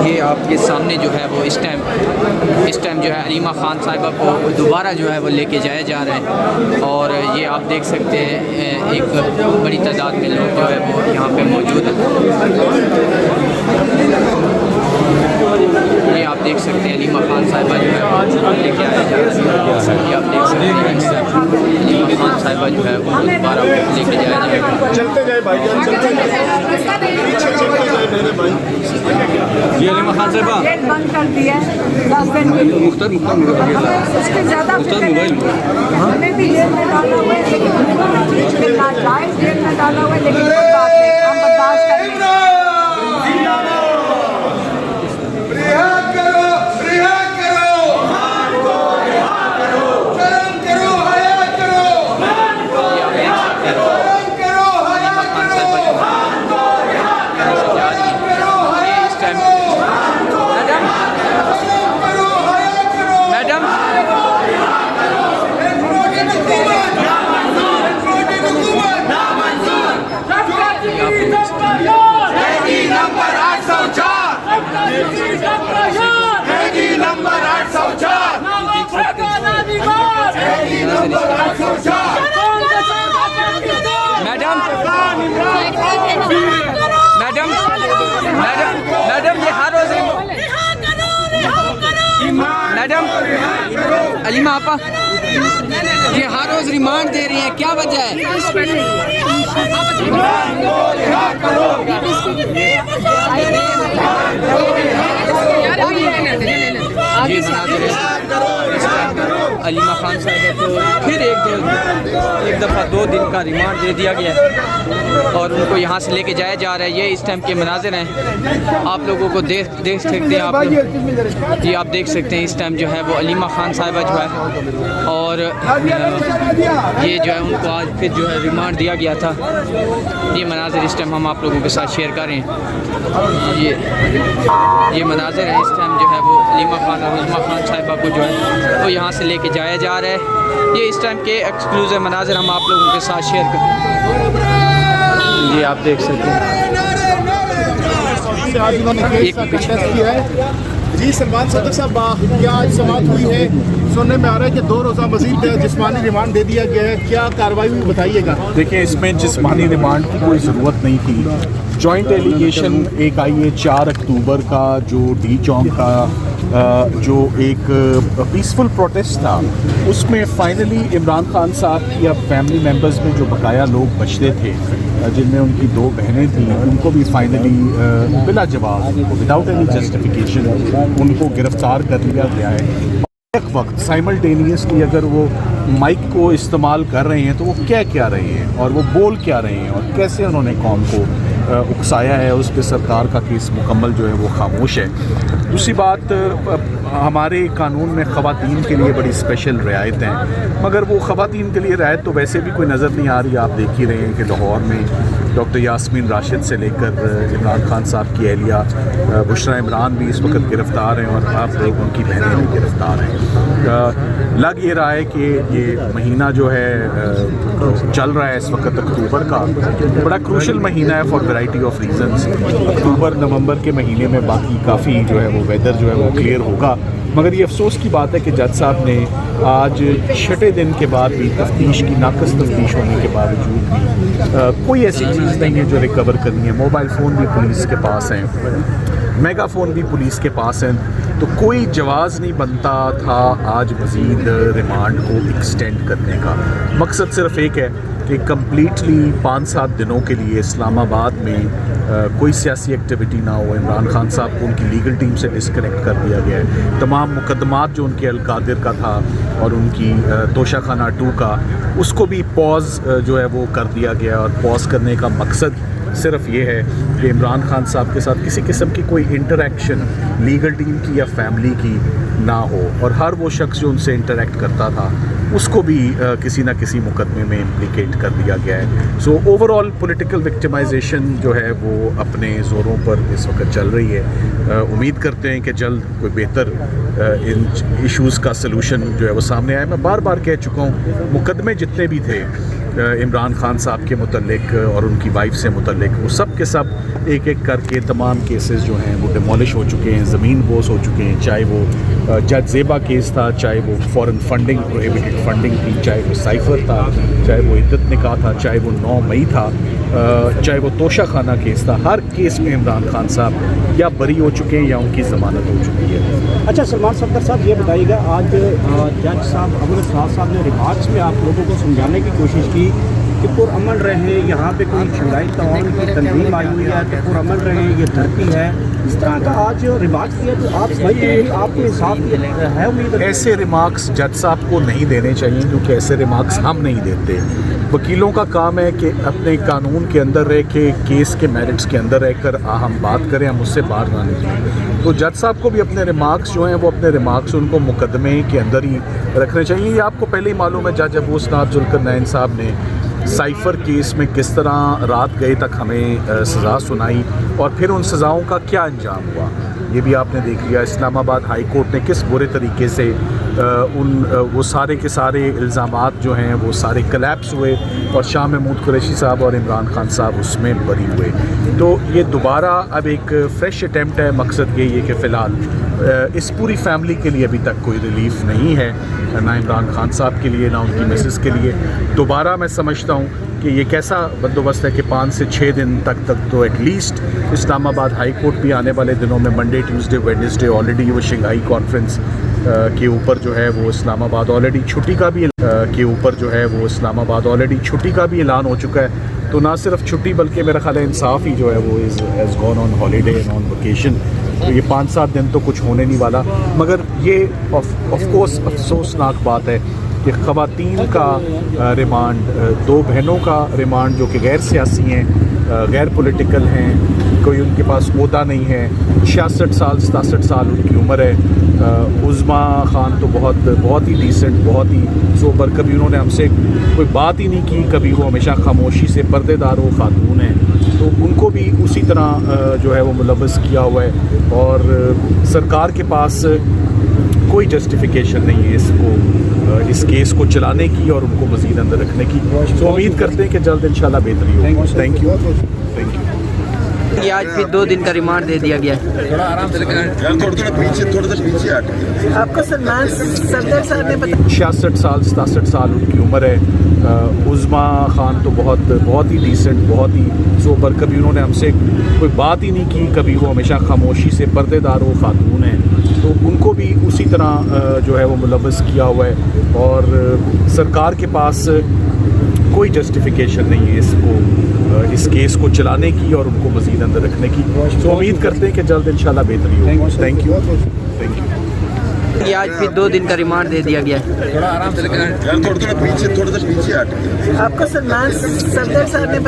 یہ آپ کے سامنے جو ہے وہ اس ٹائم جو ہے علیمہ خان صاحبہ کو دوبارہ جو ہے وہ لے کے جایا جا رہا ہے، اور یہ آپ دیکھ سکتے ہیں ایک بڑی تعداد میں لوگ جو ہے وہ یہاں پہ موجود ہیں۔ یہ آپ دیکھ سکتے ہیں علیمہ خان صاحبہ جو ہے لے کے آیا جا رہا ہے، یہ آپ دیکھ سکتے ہیں علیمہ خان صاحبہ جو ہے وہ دوبارہ لے کے جایا جائے گا۔ چلتے جائے بھائی جان، چلتے جائے، پیچھے چلتے جائے میرے بھائی۔ یہ علیمہ خان صاحبہ گیٹ بند کر دیا ہے 10 دن کے لیے، اس کے زیادہ ہمیں بھی جیل میں ڈالا ہوا ہے، لیکن بیچ میں ناجائز جیل میں ڈالا ہوا ہے، لیکن کوئی بات نہیں، ہم برداشت کریں گے۔ میڈم یہ ہر روز میڈم علیمہ آپا یہ ہر روز ریمانڈ دے رہی ہیں، کیا وجہ ہے؟ یہ علیمہ خان صاحب کو پھر ایک دفعہ 2 دن کا ریمانڈ دے دیا گیا ہے اور ان کو یہاں سے لے کے جایا جا رہا ہے۔ یہ اس ٹائم کے مناظر ہیں، آپ لوگوں کو دیکھ سکتے ہیں، یہ آپ دیکھ سکتے ہیں اس ٹائم جو ہے وہ علیمہ خان صاحبہ جو ہے، اور یہ جو ہے ان کو آج پھر جو ہے ریمانڈ دیا گیا تھا۔ یہ مناظر اس ٹائم ہم آپ لوگوں کے ساتھ شیئر کر رہے ہیں۔ یہ مناظر ہیں اس ٹائم جو ہے وہ علیمہ خان اور عظمیٰ خان صاحبہ کو جو ہے وہ یہاں سے لے کے جایا جا رہا ہے۔ یہ اس ٹائم کے ایکسکلوزیو مناظر ہم آپ لوگوں کے ساتھ شیئر کریں۔ جی آپ دیکھ سکتے ہیں جی سلمان صدر صاحب، کیا آج سماعت ہوئی ہے؟ سننے میں آ رہا ہے کہ 2 روزہ مزید جسمانی ریمانڈ دے دیا گیا ہے، کیا کارروائی ہوئی بتائیے گا؟ دیکھیں، اس میں جسمانی ریمانڈ کی کوئی ضرورت نہیں تھی۔ جوائنٹ ایلیگیشن ایک آئی ہے 4 اکتوبر کا، جو ڈی چونک کا جو ایک پیسفل پروٹیسٹ تھا، اس میں فائنلی عمران خان صاحب کی اب فیملی ممبرز میں جو بقایا لوگ بچتے تھے، جن میں ان کی 2 بہنیں تھیں، ان کو بھی فائنلی بلا جواز وداؤٹ اینی جسٹیفیکیشن ان کو گرفتار کر لیا گیا ہے۔ ایک وقت سائملٹینیسلی اگر وہ مائک کو استعمال کر رہے ہیں تو وہ کیا رہے ہیں اور وہ بول کیا رہے ہیں اور کیسے انہوں نے قوم کو اکسایا ہے، اس پہ سرکار کا کیس مکمل جو ہے وہ خاموش ہے۔ دوسری بات، ہمارے قانون میں خواتین کے لیے بڑی اسپیشل رعایت ہیں، مگر وہ خواتین کے لیے رعایت تو ویسے بھی کوئی نظر نہیں آ رہی۔ آپ دیکھ ہی رہے ہیں کہ لاہور میں ڈاکٹر یاسمین راشد سے لے کر عمران خان صاحب کی اہلیہ بشرا عمران بھی اس وقت گرفتار ہیں، اور آپ لوگ ان کی بہنیں بھی گرفتار ہیں۔ لگ یہ رہا ہے کہ یہ مہینہ جو ہے چل رہا ہے اس وقت اکتوبر کا، بڑا کروشل مہینہ ہے فار ورائٹی آف ریزنز۔ اکتوبر نومبر کے مہینے میں باقی کافی جو ہے وہ ویدر جو ہے وہ کلیئر ہوگا، مگر یہ افسوس کی بات ہے کہ جج صاحب نے آج 6 دن کے بعد بھی تفتیش کی ناقص تفتیش ہونے کے باوجود بھی کوئی ایسی چیز نہیں ہے جو ریکور کرنی ہے۔ موبائل فون بھی پولیس کے پاس ہیں، میگا فون بھی پولیس کے پاس ہیں، تو کوئی جواز نہیں بنتا تھا آج مزید ریمانڈ کو ایکسٹینڈ کرنے کا۔ مقصد صرف ایک ہے کہ کمپلیٹلی 5-7 دنوں کے لیے اسلام آباد میں کوئی سیاسی ایکٹیویٹی نہ ہو۔ عمران خان صاحب کو ان کی لیگل ٹیم سے ڈسکنیکٹ کر دیا گیا ہے۔ تمام مقدمات جو ان کے القادر کا تھا اور ان کی توشہ خانہ 2 کا، اس کو بھی پاز جو ہے وہ کر دیا گیا، اور پاز کرنے کا مقصد صرف یہ ہے کہ عمران خان صاحب کے ساتھ کسی قسم کی کوئی انٹریکشن لیگل ٹیم کی یا فیملی کی نہ ہو، اور ہر وہ شخص جو ان سے انٹریکٹ کرتا تھا اس کو بھی کسی نہ کسی مقدمے میں امپلیکیٹ کر دیا گیا ہے۔ سو اوور آل پولیٹیکل وکٹمائزیشن جو ہے وہ اپنے زوروں پر اس وقت چل رہی ہے۔ امید کرتے ہیں کہ جلد کوئی بہتر ان ایشوز کا سلوشن جو ہے وہ سامنے آئے۔ میں بار بار کہہ چکا ہوں، مقدمے جتنے بھی تھے عمران خان صاحب کے متعلق اور ان کی وائف سے متعلق، وہ سب کے سب ایک ایک کر کے تمام کیسز جو ہیں وہ ڈیمولش ہو چکے ہیں، زمین بوس ہو چکے ہیں، چاہے وہ جج زیبا کیس تھا، چاہے وہ فورن فنڈنگ پروہیبٹڈ فنڈنگ تھی، چاہے وہ سائفر تھا، چاہے وہ عدت نکاح تھا، چاہے وہ 9 مئی تھا، چاہے وہ توشہ خانہ کیس تھا، ہر کیس میں عمران خان صاحب یا بری ہو چکے ہیں یا ان کی ضمانت ہو چکی ہے۔ اچھا سلمان صفدر صاحب، یہ بتائیے گا، آج جج صاحب ابو الفضل صاحب نے ریمارکس میں آپ لوگوں کو سمجھانے کی کوشش کی کہ پرامن رہیں، یہاں پہ کوئی شنگھائی تعاون کی تنظیم آئی ہوئی ہے کہ پرامن رہیں، یہ دھرتی ہے، اس طرح کا آج ریمارکس کیا، تو آپ سمجھتے ہیں کہ آپ کو انصاف کی ہے امید؟ ایسے ریمارکس جج صاحب کو نہیں دینے چاہیے، کیونکہ ایسے ریمارکس ہم نہیں دیتے۔ وکیلوں کا کام ہے کہ اپنے قانون کے اندر رہ کے، کیس کے میرٹس کے اندر رہ کر ہم بات کریں، ہم اس سے باہر نہ نکلیں۔ تو جج صاحب کو بھی اپنے ریمارکس جو ہیں وہ اپنے ریمارکس ان کو مقدمے کے اندر ہی رکھنے چاہیے۔ یہ آپ کو پہلے ہی معلوم ہے جج ابو اسناد ذوالقرنین صاحب نے سائفر کیس میں کس طرح رات گئے تک ہمیں سزا سنائی اور پھر ان سزاؤں کا کیا انجام ہوا، یہ بھی آپ نے دیکھ لیا۔ اسلام آباد ہائی کورٹ نے کس برے طریقے سے وہ سارے کے سارے الزامات جو ہیں وہ سارے کلیپس ہوئے اور شاہ محمود قریشی صاحب اور عمران خان صاحب اس میں بری ہوئے۔ تو یہ دوبارہ اب ایک فریش اٹیمپٹ ہے۔ مقصد یہی ہے کہ فی الحال اس پوری فیملی کے لیے ابھی تک کوئی ریلیف نہیں ہے، نہ عمران خان صاحب کے لیے نہ ان کی مسز کے لیے۔ دوبارہ میں سمجھتا ہوں کہ یہ کیسا بندوبست ہے کہ 5 سے 6 دن تک تو ایٹ لیسٹ اسلام آباد ہائی کورٹ بھی آنے والے دنوں میں منڈے ٹیوزڈے ویڈنسڈے آلریڈی وہ شنگھائی کانفرنس کے اوپر جو ہے وہ اسلام آباد آلریڈی چھٹی کا بھی اعلان ہو چکا ہے۔ تو نہ صرف چھٹی بلکہ میرا خیال ہے انصاف ہی جو ہے وہ has gone on holiday and on vacation. تو یہ 5-7 دن تو کچھ ہونے نہیں والا، مگر یہ آف کورس افسوسناک بات ہے کہ خواتین کا ریمانڈ، 2 بہنوں کا ریمانڈ جو کہ غیر سیاسی ہیں، غیر پولیٹیکل ہیں، کوئی ان کے پاس عہدہ نہیں ہے، 66 سال 67 سال ان کی عمر ہے۔ عظما خان تو بہت ہی ڈیسنٹ، بہت ہی سوبر، کبھی انہوں نے ہم سے کوئی بات ہی نہیں کی، کبھی وہ ہمیشہ خاموشی سے پردے دار وہ خاتون ہیں، تو ان کو بھی اسی طرح جو ہے وہ ملوث کیا ہوا ہے۔ اور سرکار کے پاس کوئی جسٹیفیکیشن نہیں ہے اس کیس کو چلانے کی اور ان کو مزید اندر رکھنے کی۔ تو امید کرتے ہیں کہ جلد انشاءاللہ بہتری ہوگی۔ Thank you. یہ آج پھر 2 دن کا ریمانڈ دے دیا گیا ہے۔ آپ کو سلمان صفدر صاحب نے 66 سال 67 سال ان کی عمر ہے۔ عظما خان تو بہت ہی ڈیسنٹ، بہت ہی سوبر، کبھی انہوں نے ہم سے کوئی بات ہی نہیں کی، کبھی وہ ہمیشہ خاموشی سے پردے دار وہ خاتون ہیں، تو ان کو بھی اسی طرح جو ہے وہ ملوث کیا ہوا ہے۔ اور سرکار کے پاس کوئی جسٹیفیکیشن نہیں ہے اس کیس کو چلانے کی اور ان کو مزید اندر رکھنے کی۔ تو امید کرتے ہیں کہ جلد انشاءاللہ بہتری ہوگی۔ Thank you. یہ آج پھر 2 دن کا ریمانڈ دے دیا گیا ہے۔ آپ کو سلمان صفدر صاحب نے